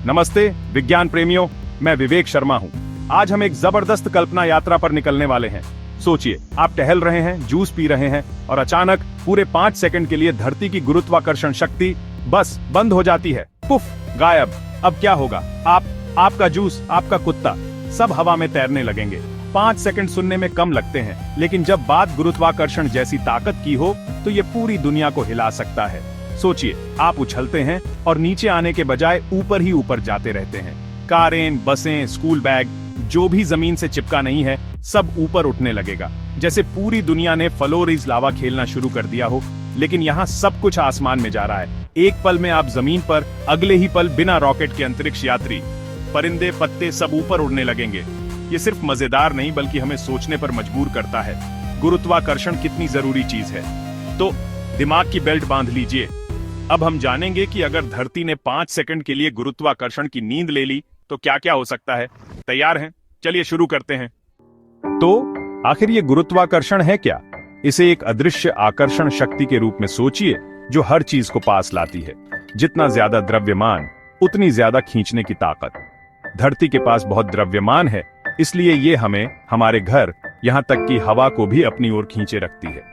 नमस्ते विज्ञान प्रेमियों, मैं विवेक शर्मा हूँ। आज हम एक जबरदस्त कल्पना यात्रा पर निकलने वाले हैं। सोचिए, आप टहल रहे हैं, जूस पी रहे हैं और अचानक पूरे 5 सेकंड के लिए धरती की गुरुत्वाकर्षण शक्ति बस बंद हो जाती है। पुफ, गायब। अब क्या होगा? आपका जूस, आपका कुत्ता सब हवा में तैरने लगेंगे। 5 सेकंड सुनने में कम लगते हैं, लेकिन जब बात गुरुत्वाकर्षण जैसी ताकत की हो तो ये पूरी दुनिया को हिला सकता है। सोचिए, आप उछलते हैं और नीचे आने के बजाय ऊपर ही ऊपर जाते रहते हैं। कारें, बसें, स्कूल बैग, जो भी जमीन से चिपका नहीं है, सब ऊपर उठने लगेगा, जैसे पूरी दुनिया ने फ्लोरीज लावा खेलना शुरू कर दिया हो। लेकिन यहाँ सब कुछ आसमान में जा रहा है। एक पल में आप जमीन पर, अगले ही पल बिना रॉकेट के अंतरिक्ष यात्री। परिंदे, पत्ते सब ऊपर उड़ने लगेंगे। ये सिर्फ मजेदार नहीं, बल्कि हमें सोचने पर मजबूर करता है, गुरुत्वाकर्षण कितनी जरूरी चीज है। तो दिमाग की बेल्ट बांध लीजिए। अब हम जानेंगे कि अगर धरती ने 5 सेकंड के लिए गुरुत्वाकर्षण की नींद ले ली तो क्या क्या हो सकता है। तैयार हैं? चलिए शुरू करते हैं। तो आखिर ये गुरुत्वाकर्षण है क्या? इसे एक अदृश्य आकर्षण शक्ति के रूप में सोचिए, जो हर चीज को पास लाती है। जितना ज्यादा द्रव्यमान, उतनी ज्यादा खींचने की ताकत। धरती के पास बहुत द्रव्यमान है, इसलिए ये हमें, हमारे घर, यहाँ तक कि हवा को भी अपनी ओर खींचे रखती है।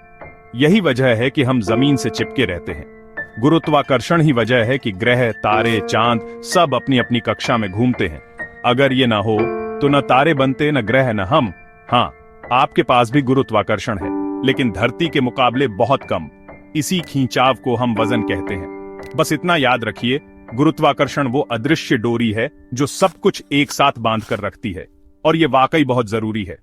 यही वजह है कि हम जमीन से चिपके रहते हैं। गुरुत्वाकर्षण ही वजह है कि ग्रह, तारे, चांद सब अपनी अपनी कक्षा में घूमते हैं। अगर ये ना हो तो न तारे बनते, न ग्रह, न हम। हाँ, आपके पास भी गुरुत्वाकर्षण है, लेकिन धरती के मुकाबले बहुत कम। इसी खींचाव को हम वजन कहते हैं। बस इतना याद रखिए, गुरुत्वाकर्षण वो अदृश्य डोरी है जो सब कुछ एक साथ बांध कर रखती है, और ये वाकई बहुत जरूरी है।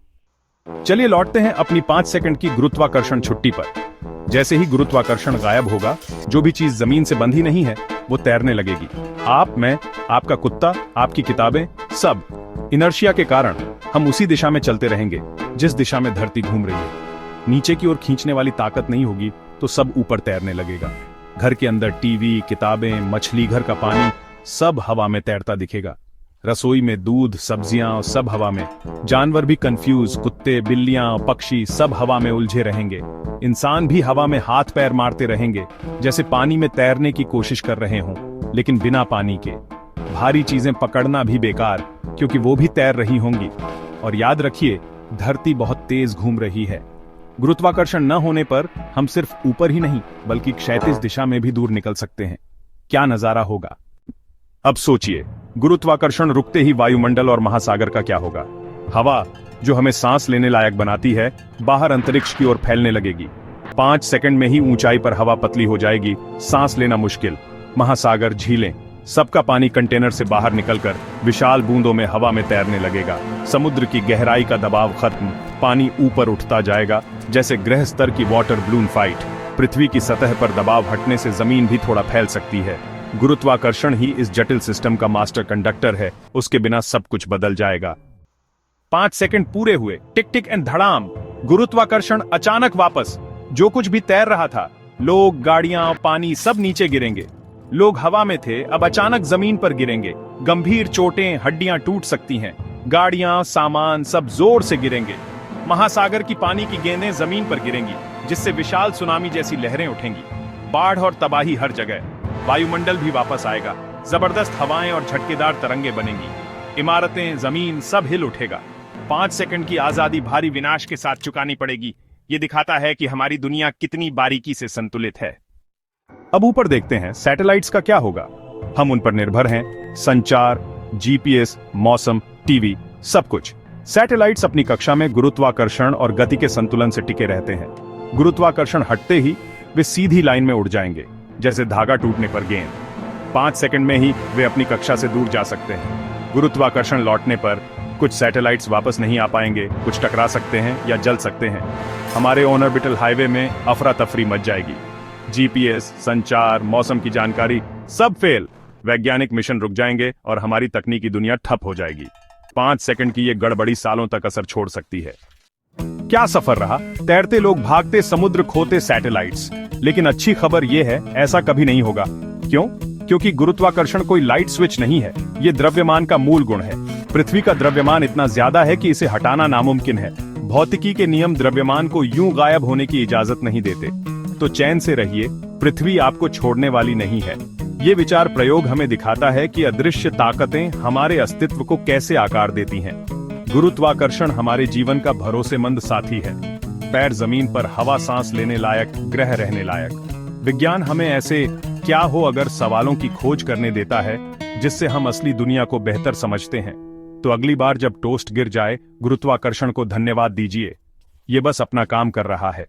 चलिए लौटते हैं अपनी 5 सेकंड की गुरुत्वाकर्षण छुट्टी पर। जैसे ही गुरुत्वाकर्षण गायब होगा, जो भी चीज जमीन से बंधी नहीं है वो तैरने लगेगी। आप, मैं, आपका कुत्ता, आपकी किताबें, सब इनर्शिया के कारण हम उसी दिशा में चलते रहेंगे जिस दिशा में धरती घूम रही है। नीचे की ओर खींचने वाली ताकत नहीं होगी तो सब ऊपर तैरने लगेगा। घर के अंदर टीवी, किताबें, मछली घर का पानी सब हवा में तैरता दिखेगा। रसोई में दूध, सब्जियां सब हवा में। जानवर भी कंफ्यूज, कुत्ते, बिल्लियां, पक्षी सब हवा में उलझे रहेंगे। इंसान भी हवा में हाथ पैर मारते रहेंगे, जैसे पानी में तैरने की कोशिश कर रहे हों, लेकिन बिना पानी के। भारी चीजें पकड़ना भी बेकार, क्योंकि वो भी तैर रही होंगी। और याद रखिए, धरती बहुत तेज घूम रही है। गुरुत्वाकर्षण न होने पर हम सिर्फ ऊपर ही नहीं, बल्कि क्षैतिज दिशा में भी दूर निकल सकते हैं। क्या नजारा होगा? अब सोचिए, गुरुत्वाकर्षण रुकते ही वायुमंडल और महासागर का क्या होगा? हवा, जो हमें सांस लेने लायक बनाती है, बाहर अंतरिक्ष की ओर फैलने लगेगी। 5 सेकंड में ही ऊंचाई पर हवा पतली हो जाएगी, सांस लेना मुश्किल। महासागर, झीलें, सबका पानी कंटेनर से बाहर निकलकर विशाल बूंदों में हवा में तैरने लगेगा। समुद्र की गहराई का दबाव खत्म, पानी ऊपर उठता जाएगा, जैसे ग्रह स्तर की वाटर बलून फाइट। पृथ्वी की सतह पर दबाव हटने से जमीन भी थोड़ा फैल सकती है। गुरुत्वाकर्षण ही इस जटिल सिस्टम का मास्टर कंडक्टर है, उसके बिना सब कुछ बदल जाएगा। 5 सेकंड पूरे हुए, टिक टिक एंड धड़ाम, गुरुत्वाकर्षण अचानक वापस। जो कुछ भी तैर रहा था, लोग, गाड़ियां, पानी, सब नीचे गिरेंगे। लोग हवा में थे, अब अचानक जमीन पर गिरेंगे। गंभीर चोटें, हड्डियां टूट सकती हैं। गाड़ियां, सामान सब जोर से गिरेंगे। महासागर की पानी की गेंदें जमीन पर गिरेंगी, जिससे विशाल सुनामी जैसी लहरें उठेंगी। बाढ़ और तबाही हर जगह। वायुमंडल भी वापस आएगा। जबरदस्त हवाएं और झटकेदार तरंगे बनेंगी। इमारतें, जमीन सब हिल उठेगा। 5 सेकंड की आजादी भारी विनाश के साथ चुकानी पड़ेगी। ये दिखाता है कि हमारी दुनिया कितनी बारीकी से संतुलित है। अब ऊपर देखते हैं, सैटेलाइट्स का क्या होगा? हम उन पर निर्भर हैं। संचार, जीपीएस, मौसम, टीवी, सब कुछ। सैटेलाइट्स अपनी कक्षा में गुरुत्वाकर्षण और गति के संतुलन से टिके रहते हैं। गुरुत्वाकर्षण हटते ही वे सीधी लाइन में उड़ जाएंगे, जैसे धागा टूटने पर गेंद। 5 सेकंड में ही वे अपनी कक्षा से दूर जा सकते हैं। गुरुत्वाकर्षण लौटने पर कुछ सैटेलाइट्स वापस नहीं आ पाएंगे, कुछ टकरा सकते हैं या जल सकते हैं। हमारे ऑन ऑर्बिटल हाईवे में अफरा तफरी मच जाएगी। जीपीएस, संचार, मौसम की जानकारी सब फेल। वैज्ञानिक मिशन रुक जाएंगे और हमारी तकनीकी दुनिया ठप हो जाएगी। 5 सेकंड की ये गड़बड़ी सालों तक असर छोड़ सकती है। क्या सफर रहा? तैरते लोग, भागते समुद्र, खोते सैटेलाइट्स। लेकिन अच्छी खबर यह है, ऐसा कभी नहीं होगा। क्यों? क्योंकि गुरुत्वाकर्षण कोई लाइट स्विच नहीं है, ये द्रव्यमान का मूल गुण है। पृथ्वी का द्रव्यमान इतना ज्यादा है कि इसे हटाना नामुमकिन है। भौतिकी के नियम द्रव्यमान को यूं गायब होने की इजाजत नहीं देते। तो चैन से रहिए, पृथ्वी आपको छोड़ने वाली नहीं है। ये विचार प्रयोग हमें दिखाता है कि अदृश्य ताकतें हमारे अस्तित्व को कैसे आकार देती हैं। गुरुत्वाकर्षण हमारे जीवन का भरोसेमंद साथी है। पैर जमीन पर, हवा सांस लेने लायक, ग्रह रहने लायक। विज्ञान हमें ऐसे क्या हो अगर सवालों की खोज करने देता है, जिससे हम असली दुनिया को बेहतर समझते हैं। तो अगली बार जब टोस्ट गिर जाए, गुरुत्वाकर्षण को धन्यवाद दीजिए। ये बस अपना काम कर रहा है।